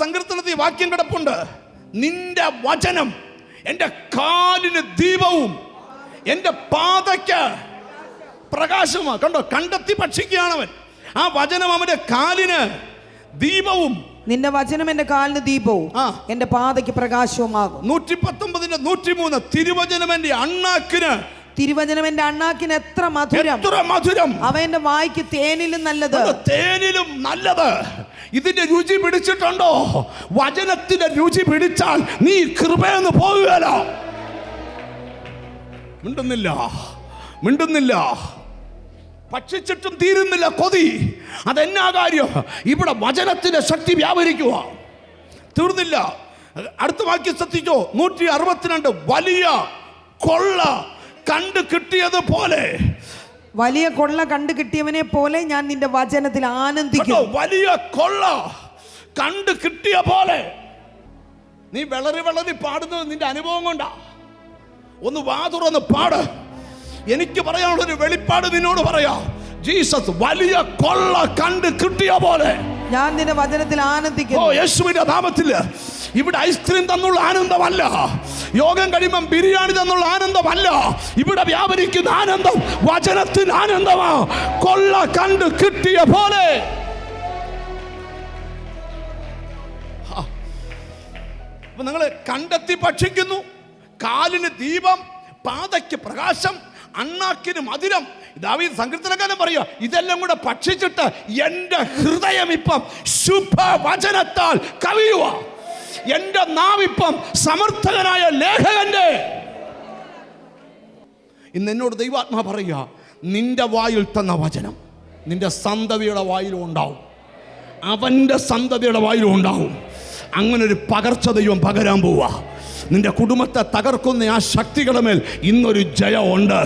സങ്കീർത്തനത്തിൽ വാക്യം കിടപ്പുണ്ട്, നിന്റെ വചനം എൻ്റെ കാലിന് ദീപവും എൻ്റെ പാതയ്ക്ക് പ്രകാശവുമാണ്. കണ്ടോ, കണ്ടെത്തി ഭക്ഷിക്കുകയാണ് അവൻ. ആ വചനം അവന്റെ കാലിന് ദീപവും, നിന്റെ വചനം എന്റെ കാലിന് ദീപവും എന്റെ പാതയ്ക്ക് പ്രകാശവുമാകും. 119:103 തിരുവചനം എന്റെ അണ്ണാക്കിന്, തിരുവചനം എന്റെ അണ്ണാക്കിന് എത്ര മധുരം, അവ എന്റെ വായ്ക്ക് തേനിലും നല്ലത്. തേനിലും നല്ലത്. ഇതിന്റെ രുചി പിടിച്ചിട്ടുണ്ടോ? വചനത്തിന്റെ രുചി പിടിച്ചാൽ നീ കൃപയെന്ന് പോകുകയല്ലോ. മിണ്ടുന്നില്ല. ഭക്ഷിച്ചിട്ടും തീരുന്നില്ല കൊതി. അതെന്നാ കാര്യം? ഇവിടെ വചനത്തിന്റെ ശക്തി വ്യാപരിക്കുക. തീർന്നില്ല. അടുത്ത വാക്യം ശ്രദ്ധിച്ചോ, 162 വലിയ കൊള്ള കണ്ടു കിട്ടിയത് പോലെ, വലിയ കൊള്ള കണ്ടു കിട്ടിയവനെ പോലെ ഞാൻ നിന്റെ വചനത്തിൽ ആനന്ദിക്കും. വലിയ കൊള്ള കണ്ടു കിട്ടിയ പോലെ. നീ വളരി പാടുന്നത് നിന്റെ അനുഭവം കൊണ്ടാ. ഒന്ന് വാ തുറന്ന് പാട്. എനിക്ക് പറയാനുള്ളൊരു വെളിപ്പാട് നിന്നോട് പറയാം. ജീസസ് വലിയ കൊള്ള കണ്ടു കിട്ടിയ പോലെ ഞാൻ നിന്റെ വചനത്തിൽ ആനന്ദിക്കും. യേശുവിന്റെ നാമത്തിൽ. ഇവിടെ ഐസ്ക്രീം തന്നുള്ള ആനന്ദമല്ല, യോഗം കഴിയുമ്പം ബിരിയാണി തന്നുള്ള ആനന്ദമല്ല. ഇവിടെ വ്യാപരിക്കുന്ന ആനന്ദം വചനത്തിന് ആനന്ദമാ. കൊള്ള കണ്ടു കിട്ടിയ പോലെ. അപ്പൊ നിങ്ങൾ കണ്ടെത്തി ഭക്ഷിക്കുന്നു. കാലിന് ദീപം, പാതയ്ക്ക് പ്രകാശം, അണ്ണാക്കിന് മധുരം. ദാവീദ് സങ്കീർത്തനക്കാരൻ പറയുക, ഇതെല്ലാം കൂടെ ഭക്ഷിച്ചിട്ട് എൻ്റെ ഹൃദയം ഇപ്പം ശുഭവചനത്താൽ കവിയുക. എൻ്റെ നാവിപ്പം സമർത്ഥകനായ ലേഖകന്റെ. ഇന്ന് എന്നോട് ദൈവാത്മാ പറയുക, നിന്റെ വായിൽ തന്ന വചനം നിന്റെ സന്തതിയുടെ വായിലും ഉണ്ടാവും, അവൻ്റെ സന്തതിയുടെ വായിലും ഉണ്ടാവും. അങ്ങനൊരു പകർച്ച ദൈവം പകരാൻ പോവുക. നിന്റെ കുടുംബത്തെ തകർക്കുന്ന ആ ശക്തികളുടെ മേൽ ഇന്നൊരു ജയമുണ്ട്.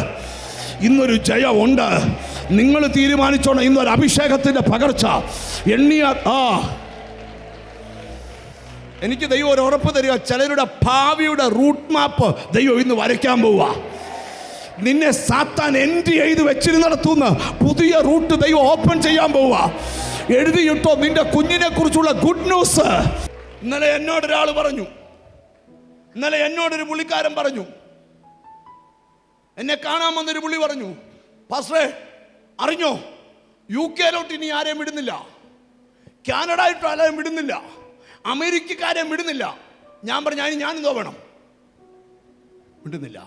നിങ്ങൾ തീരുമാനിച്ചോണം, ഇന്നൊരു അഭിഷേകത്തിന്റെ പകർച്ച. എനിക്ക് ദൈവം ഒരു ഉറപ്പ് തരിക, ചിലരുടെ ഭാവിയുടെ റൂട്ട് മാപ്പ് ദൈവം ഇന്ന് വരയ്ക്കാൻ പോവുക. നിന്നെ സാത്താൻ എൻട്രി ചെയ്ത് വെച്ചിരുന്നിടത്തുനിന്ന് പുതിയ റൂട്ട് ദൈവം ഓപ്പൺ ചെയ്യാൻ പോവുക. എഴുതിയിട്ടോ നിന്റെ കുഞ്ഞിനെ കുറിച്ചുള്ള ഗുഡ് ന്യൂസ്. ഇന്നലെ എന്നോടൊരു പുള്ളിക്കാരൻ പറഞ്ഞു, എന്നെ കാണാൻ വന്നൊരു പുള്ളി പറഞ്ഞു, പാസ്റ്ററെ അറിഞ്ഞോ, UK-ലോട്ട് ഇനി ആരെയും വിടുന്നില്ല, കാനഡയായിട്ട് ആരെയും വിടുന്നില്ല, അമേരിക്കക്കാരെയും വിടുന്നില്ല. ഞാൻ പറഞ്ഞു, ഞാനെന്തോ വേണം? വിടുന്നില്ല.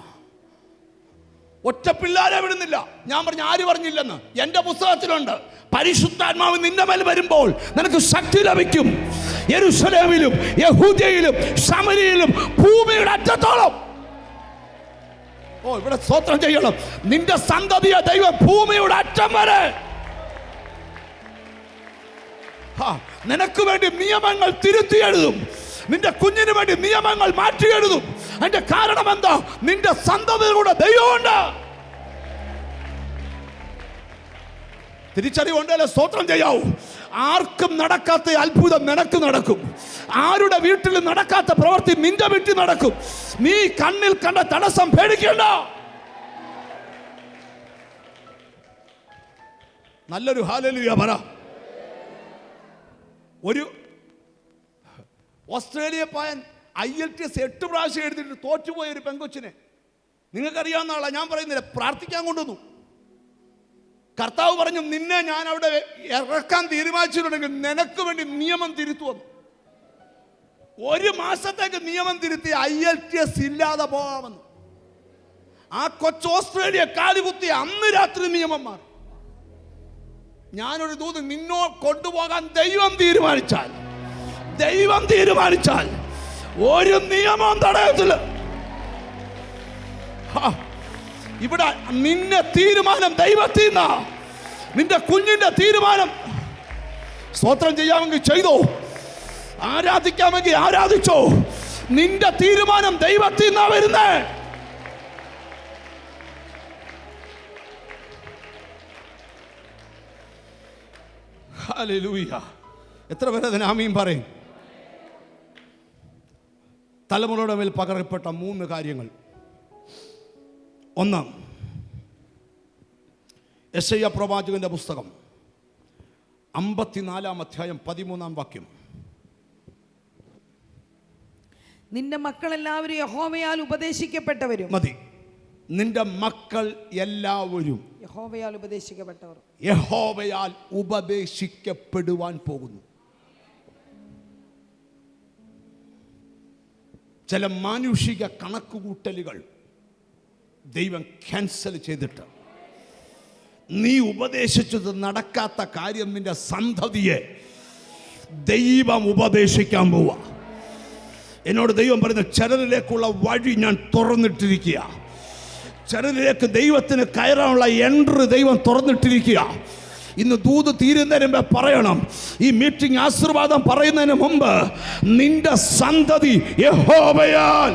ഒറ്റ പിള്ളേരെ വിടുന്നില്ല. ഞാൻ പറഞ്ഞു, ആര് പറഞ്ഞില്ലെന്ന്? എൻ്റെ പുസ്തകത്തിലുണ്ട്. പരിശുദ്ധാത്മാവ് നിന്റെ മേൽ വരുമ്പോൾ നിനക്ക് ശക്തി ലഭിക്കും. യെരൂശലേമിലും യഹൂദയിലും ശമരിയിലും ഭൂമിയുടെ അറ്റത്തോളം. ഇവിടെ സ്തോത്രം ചെയ്യണം. നിന്റെ സന്തതിയെ ദൈവം ഭൂമിയുടെ അറ്റം വരെ. നിനക്ക് വേണ്ടി നിയമങ്ങൾ തിരുത്തി എഴുതും, നിന്റെ കുഞ്ഞിന് വേണ്ടി നിയമങ്ങൾ മാറ്റി എഴുതും. അതിന്റെ കാരണം എന്താ? നിന്റെ സന്തതിയിലൂടെ ദൈവമുണ്ട്. തിരിച്ചറിവുണ്ടല്ലേ? സ്തോത്രം ചെയ്യാവൂ. ആർക്കും നടക്കാത്ത അത്ഭുതം നിനക്ക് നടക്കും. ആരുടെ വീട്ടിൽ നടക്കാത്ത പ്രവൃത്തി നിന്റെ വീട്ടിൽ നടക്കും. നീ കണ്ണിൽ കണ്ട തടസ്സം പേടിക്കണ്ട. നല്ലൊരു ഹല്ലേലൂയ പറ. ഒരു ഓസ്ട്രേലിയ പയ്യൻ IELTS 8 പ്രാവശ്യം എഴുതിയിട്ട് തോറ്റുപോയ ഒരു പെങ്കൊച്ചിനെ, നിങ്ങൾക്കറിയാവുന്ന ആളാ, ഞാൻ പറയുന്നില്ല, പ്രാർത്ഥിക്കാൻ കൊണ്ടുവന്നു. കർത്താവ് പറഞ്ഞു, നിന്നെ ഞാൻ അവിടെ ഇറക്കാൻ തീരുമാനിച്ചിട്ടുണ്ടെങ്കിൽ നിനക്ക് വേണ്ടി നിയമം തിരുത്തുവന്നു. 1 മാസത്തേക്ക് നിയമം തിരുത്തി IELTS ഇല്ലാതെ പോകാമെന്ന്. ആ കൊച്ചു ഓസ്ട്രേലിയ കാലുകുത്തി അന്ന് രാത്രി നിയമം മാറി. ഞാനൊരു ദൂത്, നിന്നോ കൊണ്ടുപോകാൻ ദൈവം തീരുമാനിച്ചാൽ ഒരു നിയമം തടയത്തില്ല. ഇവിടെ നിന്റെ തീരുമാനം ദൈവത്തിൽ നിന്നാ. നിന്റെ കുഞ്ഞിന്റെ തീരുമാനം. സ്തോത്രം ചെയ്യാമെങ്കിൽ ചെയ്തോ, ആരാധിക്കാമെങ്കിൽ ആരാധിച്ചോ. നിന്റെ തീരുമാനം ദൈവത്തിൽ നിന്നാ വരുന്നേ. ഹല്ലേലൂയ. എത്ര പേര് അതിന് ആമീൻ പറയും? തലമുറയുടെ മേൽ പകരപ്പെട്ട 3 കാര്യങ്ങൾ. ഒന്ന്, യെശയ്യാ പ്രവാചകന്റെ പുസ്തകം 54-ാം അധ്യായം 13-ാം വാക്യം. നിന്റെ മക്കൾ എല്ലാവരും യഹോവയാൽ ഉപദേശിക്കപ്പെട്ടവരും. മതി. നിന്റെ മക്കൾ എല്ലാവരും യഹോവയാൽ ഉപദേശിക്കപ്പെട്ടവർ. യഹോവയാൽ ഉപദേശിക്കപ്പെടുവാൻ പോകുന്നു. ചില മാനുഷിക കണക്കുകൂട്ടലുകൾ ദൈവം ക്യാൻസൽ ചെയ്തിട്ട് നീ ഉപദേശിച്ചത് നടക്കാത്ത കാര്യം നിന്റെ സന്തതിയെ ദൈവം ഉപദേശിക്കാൻ പോവാ. എന്നോട് ദൈവം പറയുന്ന ചിലരിലേക്കുള്ള വഴി ഞാൻ തുറന്നിട്ടിരിക്കുക. ചിലരിലേക്ക് ദൈവത്തിന് കയറാനുള്ള എൻട്രി ദൈവം തുറന്നിട്ടിരിക്കുക. ഇന്ന് ദൂത് തീരുന്നതിന് മുമ്പ് പറയണം, ഈ മീറ്റിംഗ് ആശീർവാദം പറയുന്നതിന് മുമ്പ് നിന്റെ സന്തതി യഹോവയാൽ